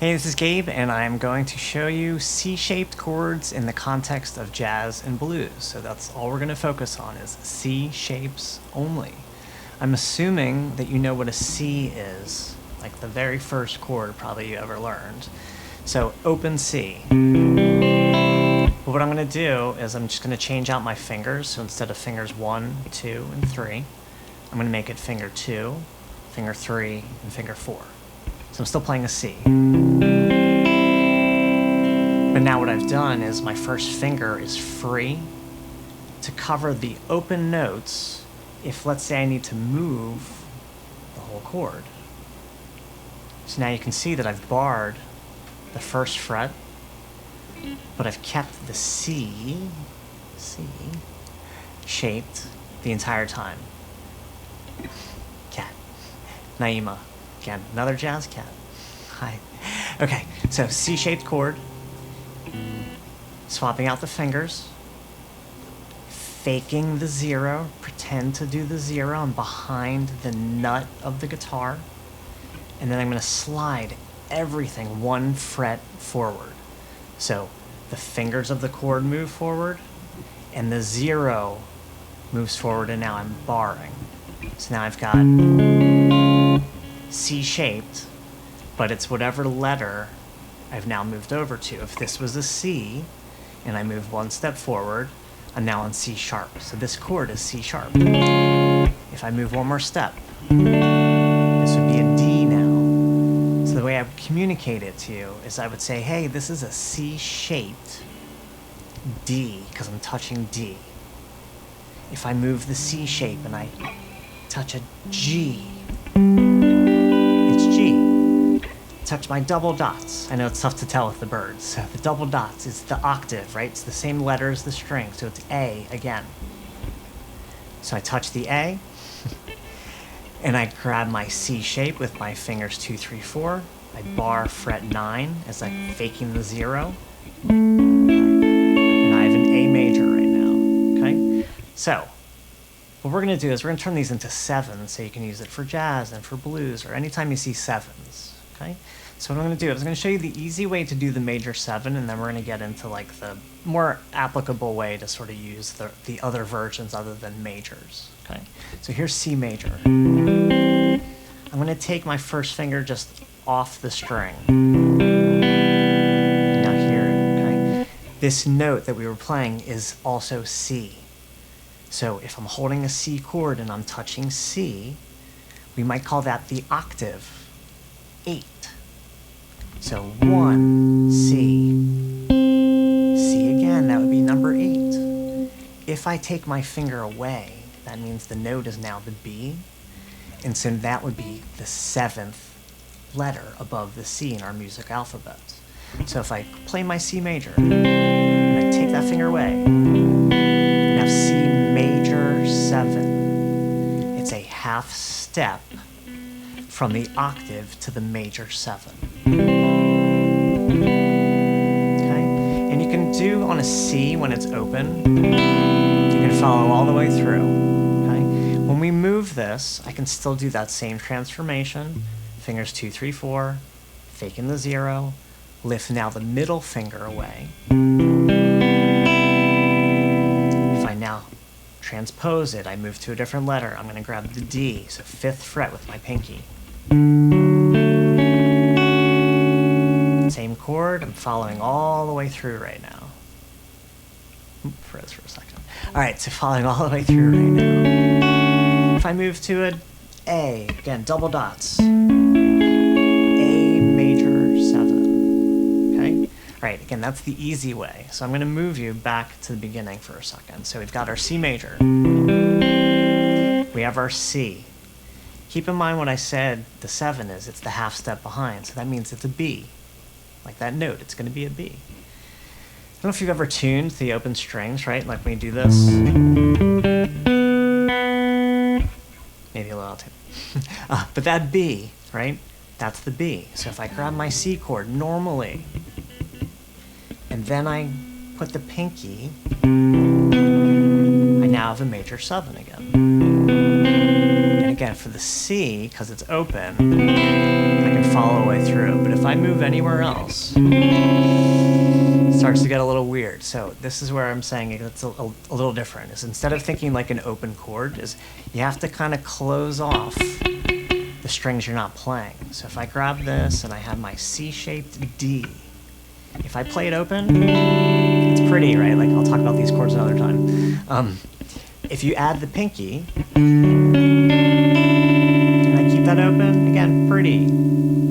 Hey, this is Gabe, and I'm going to show you C-shaped chords in the context of jazz and blues. So that's all we're going to focus on is C shapes only. I'm assuming that you know what a C is, like the very first chord probably you ever learned. So open C. But what I'm going to do is I'm just going to change out my fingers. So instead of fingers 1, 2, and 3, I'm going to make it finger 2, finger 3, and finger 4. So I'm still playing a C. But now what I've done is my first finger is free to cover the open notes if, let's say, I need to move the whole chord. So now you can see that I've barred the first fret, but I've kept the C shaped the entire time. Cat. Naima. Again, another jazz cat. Hi. Okay, so C-shaped chord. Swapping out the fingers. Faking the 0. Pretend to do the 0. I'm behind the nut of the guitar. And then I'm going to slide everything 1 fret forward. So the fingers of the chord move forward, and the 0 moves forward, and now I'm barring. So now I've got C-shaped, but it's whatever letter I've now moved over to. If this was a C, and I move 1 step forward, I'm now on C sharp. So this chord is C sharp. If I move 1 more step, this would be a D now. So the way I would communicate it to you is I would say, hey, this is a C-shaped D, because I'm touching D. If I move the C shape and I touch a G, it's G. Touch my double dots. I know it's tough to tell with the birds. So the double dots is the octave, right? It's the same letter as the string, so it's A again. So I touch the A, and I grab my C shape with my fingers 2, 3, 4. I bar fret 9 as I'm faking the 0. And I have an A major right now, okay? So what we're going to do is we're going to turn these into 7s so you can use it for jazz and for blues or anytime you see 7s, okay? So what I'm going to do is I'm going to show you the easy way to do the major 7, and then we're going to get into like the more applicable way to sort of use the other versions other than majors, okay? So here's C major. I'm going to take my first finger just off the string. Now here, okay? This note that we were playing is also C. So if I'm holding a C chord and I'm touching C, we might call that the octave 8. So 1, C, C again, that would be number 8. If I take my finger away, that means the note is now the B, and so that would be the 7th letter above the C in our music alphabet. So if I play my C major, and I take that finger away, I have C major 7. It's a half step from the octave to the major 7. Okay? And you can do on a C when it's open. You can follow all the way through. Okay? When we move this, I can still do that same transformation. Fingers 2, 3, 4, faking the 0, lift now the middle finger away. If I now transpose it, I move to a different letter. I'm going to grab the D, so 5th fret with my pinky. Same chord, I'm following all the way through right now. Froze for a second. All right, so following all the way through right now. If I move to an A, again, double dots. A major 7, okay? All right, again, that's the easy way. So I'm going to move you back to the beginning for a second. So we've got our C major. We have our C. Keep in mind what I said the 7 is. It's the half step behind, so that means it's a B. Like that note, it's going to be a B. I don't know if you've ever tuned the open strings, right? Like when you do this. Maybe a little too. But that B, right? That's the B. So if I grab my C chord normally, and then I put the pinky, I now have a major 7 again. And again, again, for the C, because it's open, I can follow the way through. But if I move anywhere else, it starts to get a little weird. So this is where I'm saying it's a little different. Is instead of thinking like an open chord, is you have to kind of close off the strings you're not playing. So if I grab this and I have my C-shaped D, if I play it open, it's pretty, right? Like, I'll talk about these chords another time. If you add the pinky, and I keep that open, again, pretty.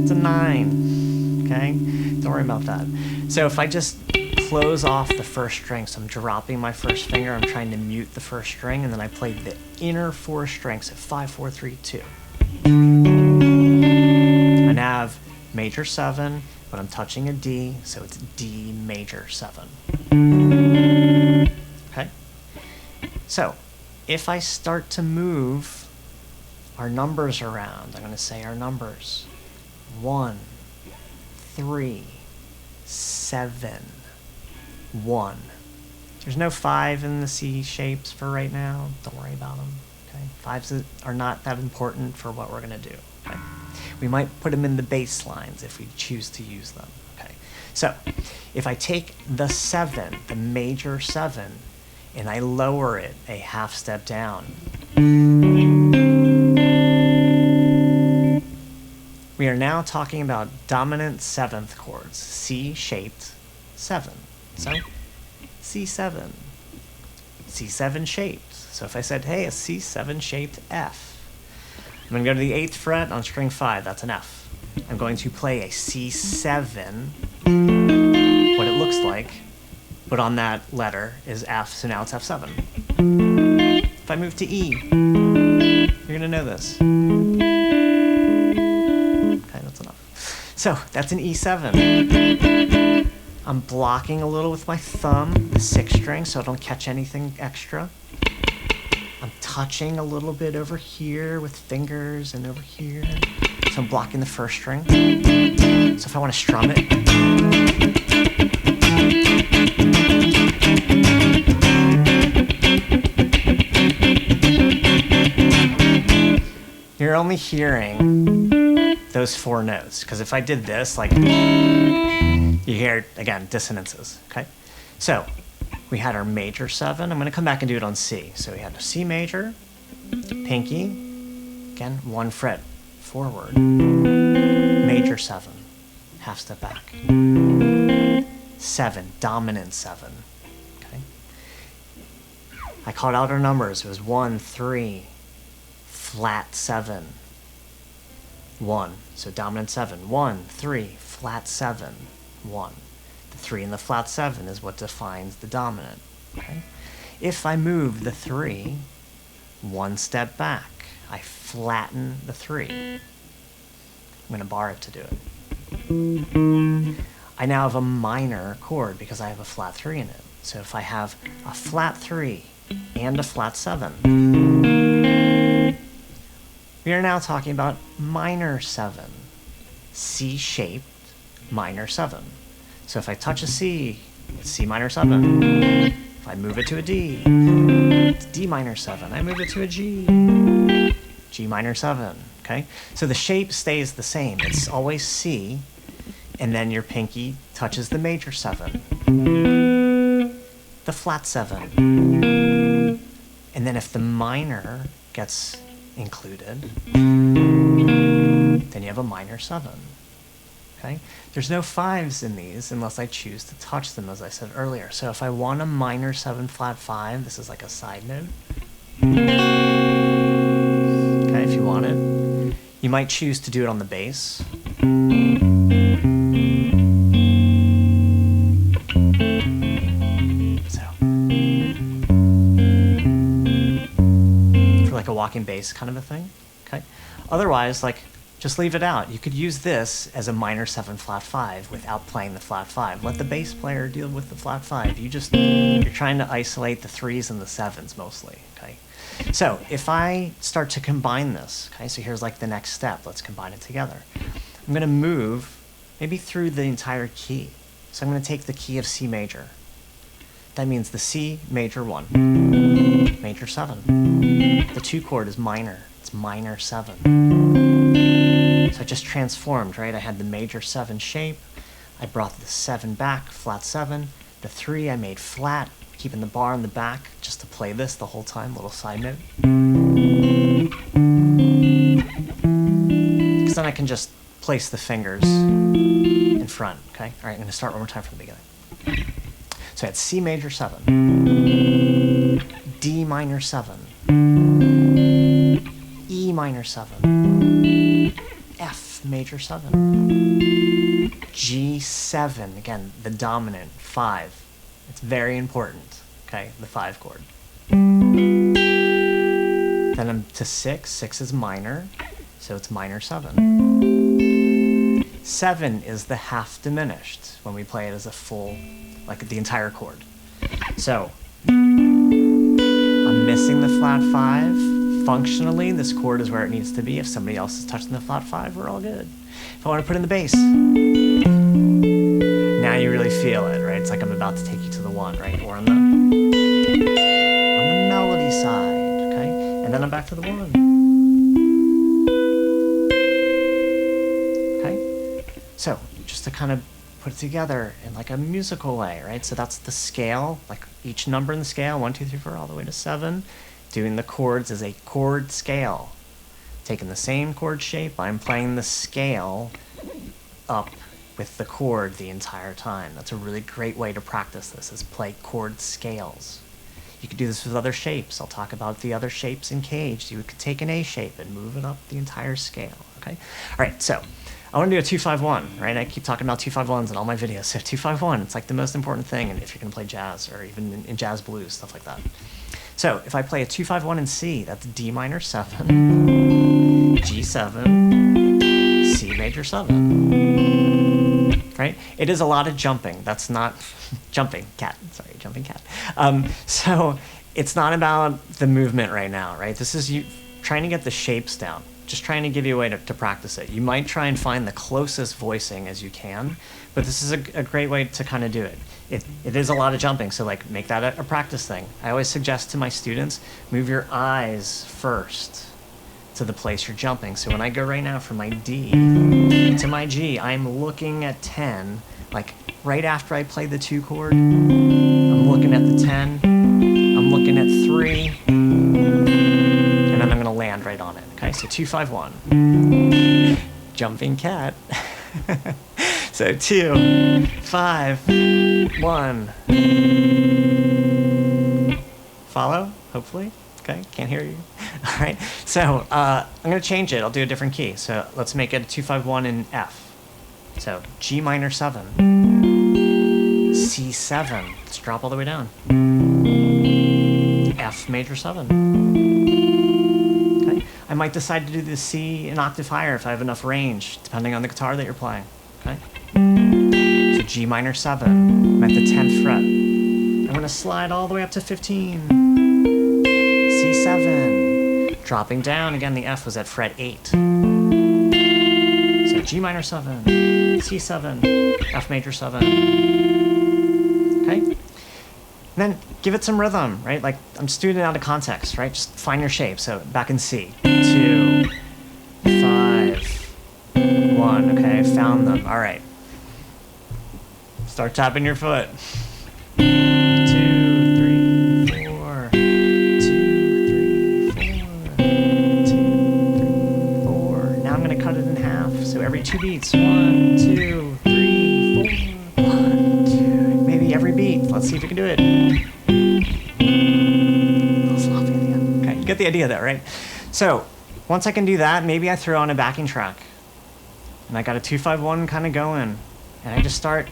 It's a 9, okay? Don't worry about that. So if I just close off the first string, so I'm dropping my first finger, I'm trying to mute the first string, and then I play the inner 4 strings at 5, 4, 3, 2. I now have major 7, but I'm touching a D, so it's D major 7. Okay? So, if I start to move our numbers around, I'm going to say our numbers. 1, 3, 7, 1. There's no 5 in the C shapes for right now. Don't worry about them. Okay? 5s are not that important for what we're going to do. Okay? We might put them in the bass lines if we choose to use them. Okay? So, if I take the 7, the major 7, and I lower it a half step down, we are now talking about dominant 7th chords, C-shaped 7. So, C7, C7 shaped. So if I said, hey, a C7 shaped F, I'm going to go to the 8th fret on string 5, that's an F. I'm going to play a C7, what it looks like, but on that letter is F, so now it's F7. If I move to E, you're going to know this. Okay, that's enough. So that's an E7. I'm blocking a little with my thumb, the 6th string, so I don't catch anything extra. I'm touching a little bit over here with fingers and over here. So I'm blocking the 1st string. So if I want to strum it, you're only hearing those 4 notes. Because if I did this, like, you hear, again, dissonances, okay? So, we had our major 7. I'm going to come back and do it on C. So we had a C major, pinky, again, 1 fret forward, major 7, half step back, 7, dominant 7, okay? I called out our numbers. It was 1, 3, flat 7, 1. So dominant 7, 1, 3, flat 7, 1. The 3 and the flat 7 is what defines the dominant. Okay? If I move the 3 1 step back, I flatten the 3. I'm going to bar it to do it. I now have a minor chord because I have a flat 3 in it. So if I have a flat 3 and a flat 7, we are now talking about minor 7, C-shaped minor 7. So if I touch a C, it's C minor 7. If I move it to a D, it's D minor 7. I move it to a G, G minor 7. Okay? So the shape stays the same. It's always C, and then your pinky touches the major 7, the flat 7. And then if the minor gets included, then you have a minor 7. Okay? There's no 5s in these unless I choose to touch them, as I said earlier. So if I want a minor 7 flat 5, this is like a side note. Okay, if you want it. You might choose to do it on the bass. So, for like a walking bass kind of a thing. Okay? Otherwise, like, just leave it out. You could use this as a minor 7 flat 5 without playing the flat 5. Let the bass player deal with the flat 5. You're trying to isolate the 3s and the 7s mostly, okay? So if I start to combine this, okay, so here's like the next step. Let's combine it together. I'm going to move maybe through the entire key. So I'm going to take the key of C major. That means the C major 1, major 7. The 2 chord is minor It's minor 7. So I just transformed, right? I had the major 7 shape. I brought the 7 back, flat 7. The 3 I made flat, keeping the bar in the back just to play this the whole time, little side note. Because then I can just place the fingers in front, okay? All right, I'm going to start one more time from the beginning. So I had C major 7, D minor 7, E minor 7, F major 7, G7, again, the dominant, 5. It's very important, okay, the 5 chord. Then I'm to 6, 6 is minor, so it's minor 7. 7 is the half diminished when we play it as a full, like the entire chord. So I'm missing the flat 5. Functionally, this chord is where it needs to be. If somebody else is touching the flat 5, we're all good. If I want to put in the bass, now you really feel it, right? It's like I'm about to take you to the 1, right? Or on the melody side, okay? And then I'm back to the 1. Okay? So, just to kind of put it together in like a musical way, right? So that's the scale, like each number in the scale, 1, 2, 3, 4, all the way to 7. Doing the chords as a chord scale. Taking the same chord shape, I'm playing the scale up with the chord the entire time. That's a really great way to practice this, is play chord scales. You could do this with other shapes. I'll talk about the other shapes in CAGED. You could take an A shape and move it up the entire scale, okay? All right, so I want to do a 2-5-1, right? I keep talking about 2-5-1s in all my videos. So 2-5-1, it's like the most important thing if you're going to play jazz or even in jazz blues, stuff like that. So if I play a 2-5-1 in C, that's D minor 7, G7, C major 7, right? It is a lot of jumping. That's not jumping cat. Sorry, jumping cat. So it's not about the movement right now, right? This is you trying to get the shapes down. Just trying to give you a way to practice it. You might try and find the closest voicing as you can, but this is a great way to kind of do it. It is a lot of jumping, so like make that a practice thing. I always suggest to my students, move your eyes first to the place you're jumping. So when I go right now from my D to my G, I'm looking at 10, like right after I play the 2 chord, I'm looking at the 10, I'm looking at 3, and then I'm gonna land right on it, okay? So 2-5-1, jumping cat. So 2, 5, 1. Follow, hopefully. Okay, can't hear you. All right, so I'm gonna change it. I'll do a different key. So let's make it a 2-5-1 in F. So G minor 7, C7. Let's drop all the way down. F major 7. Okay, I might decide to do the C an octave higher if I have enough range, depending on the guitar that you're playing. Okay. So G minor 7, I'm at the 10th fret. I'm going to slide all the way up to 15. C7. Dropping down, again, the F was at fret 8. So G minor 7, C7, F major 7. Okay? And then give it some rhythm, right? Like, I'm just doing it out of context, right? Just find your shape. So back in C. 2, 5, 1, okay, found them. All right. Start tapping your foot. 2, 3, 4. 2, 3, 4. 2, 3, 4. Now I'm going to cut it in half. So every 2 beats. 1, 2, 3, 4. 1, 2. Maybe every beat. Let's see if we can do it. A little sloppy at the end. Okay, you get the idea there, right? So once I can do that, maybe I throw on a backing track. And I got a 2-5-1 kind of going. And I just start.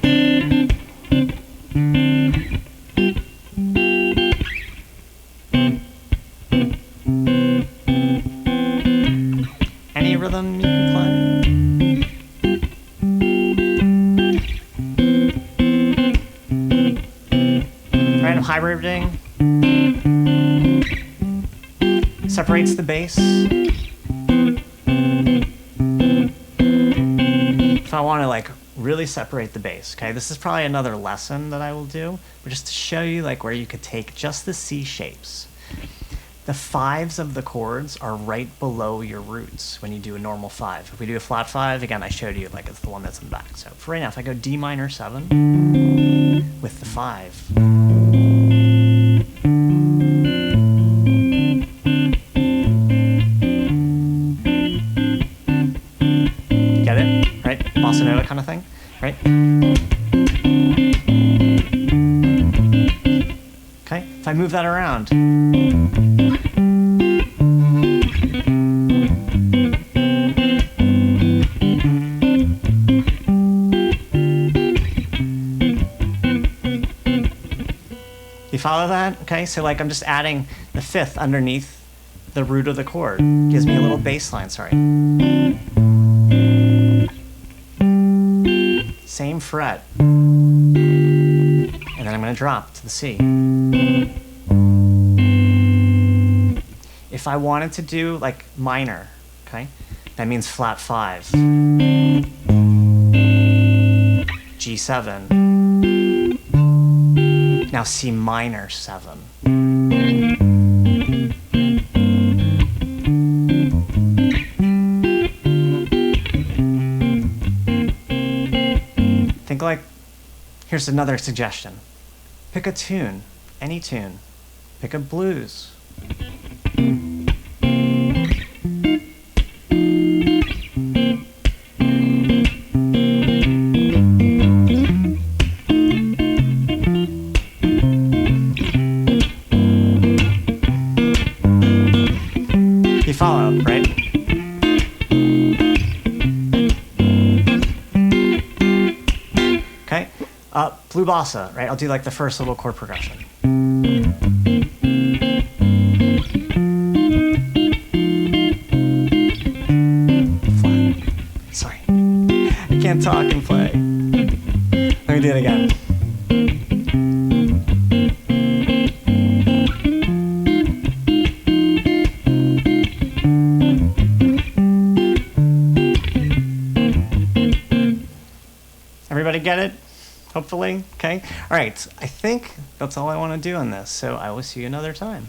Any rhythm you can play. Right, I'm hybriding. Separates the bass. If I want to like really separate the bass, okay, this is probably another lesson that I will do, but just to show you like where you could take just the C shapes. the fives of the chords are right below your roots when you do a normal 5. If we do a flat 5, again, I showed you like it's the one that's in the back. So for right now, if I go D minor 7 with the 5, get it? Right? Bossa nova kind of thing, right? Okay, if I move that around, you follow that? Okay, so like I'm just adding the 5th underneath the root of the chord. Gives me a little bass line, sorry. Same fret. And then I'm going to drop to the C. If I wanted to do like minor, okay, that means flat 5. G7. Now C minor 7. Think like, here's another suggestion. Pick a tune, any tune. Pick a blues. You follow, right? Okay, blue bossa, right? I'll do like the first little chord progression. Flat. Sorry, I can't talk and play. Let me do it again. Everybody get it? Hopefully? Okay. All right. I think that's all I want to do on this. So I will see you another time.